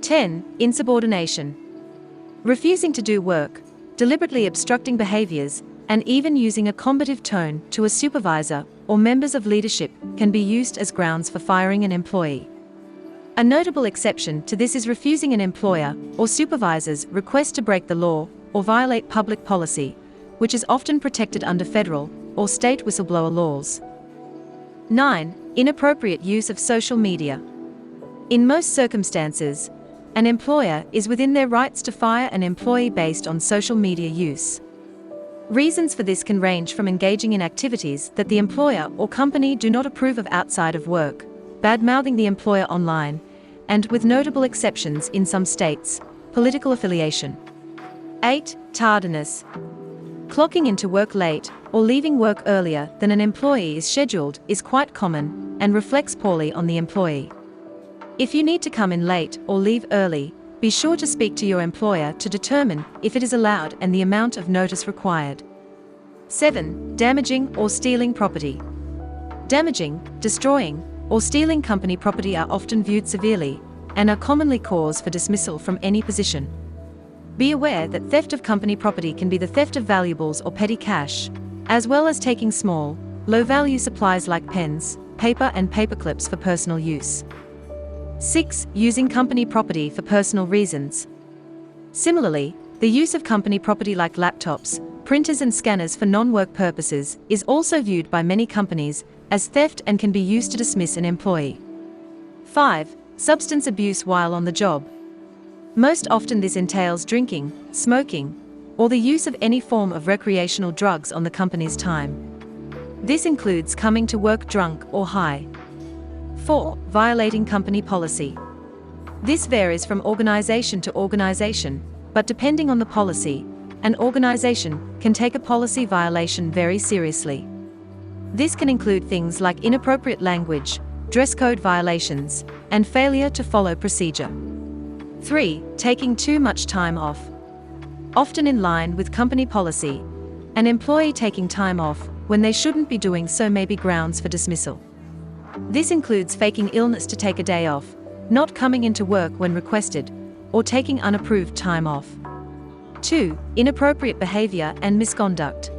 10. Insubordination. Refusing to do work, deliberately obstructing behaviors, and even using a combative tone to a supervisor or members of leadership can be used as grounds for firing an employee. A notable exception to this is refusing an employer or supervisor's request to break the law or violate public policy, which is often protected under federal or state whistleblower laws. 9. Inappropriate use of social media. In most circumstances, an employer is within their rights to fire an employee based on social media use. Reasons for this can range from engaging in activities that the employer or company do not approve of outside of work, bad-mouthing the employer online, and, with notable exceptions in some states, political affiliation. 8. Tardiness. Clocking into work late or leaving work earlier than an employee is scheduled is quite common and reflects poorly on the employee. If you need to come in late or leave early, be sure to speak to your employer to determine if it is allowed and the amount of notice required. 7. Damaging or stealing property. Damaging, destroying, or stealing company property are often viewed severely and are commonly cause for dismissal from any position. Be aware that theft of company property can be the theft of valuables or petty cash, as well as taking small, low-value supplies like pens, paper and paperclips for personal use. 6. Using company property for personal reasons. Similarly, the use of company property like laptops, printers and scanners for non-work purposes is also viewed by many companies as theft and can be used to dismiss an employee. 5. Substance abuse while on the job. Most often this entails drinking, smoking, or the use of any form of recreational drugs on the company's time. This includes coming to work drunk or high. 4. Violating company policy. This varies from organization to organization, but depending on the policy, an organization can take a policy violation very seriously. This can include things like inappropriate language, dress code violations, and failure to follow procedure. 3. Taking too much time off. Often in line with company policy, an employee taking time off when they shouldn't be doing so may be grounds for dismissal. This includes faking illness to take a day off, not coming into work when requested, or taking unapproved time off. 2. Inappropriate behavior and misconduct.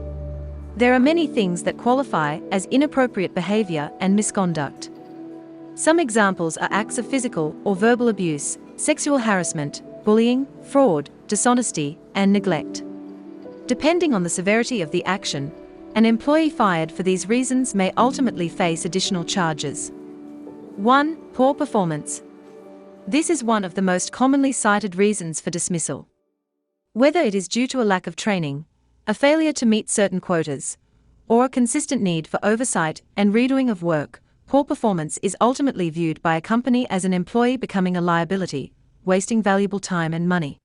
There are many things that qualify as inappropriate behavior and misconduct. Some examples are acts of physical or verbal abuse, sexual harassment, bullying, fraud, dishonesty, and neglect. Depending on the severity of the action, an employee fired for these reasons may ultimately face additional charges. 1. Poor performance. This is one of the most commonly cited reasons for dismissal. Whether it is due to a lack of training, a failure to meet certain quotas, or a consistent need for oversight and redoing of work, poor performance is ultimately viewed by a company as an employee becoming a liability, wasting valuable time and money.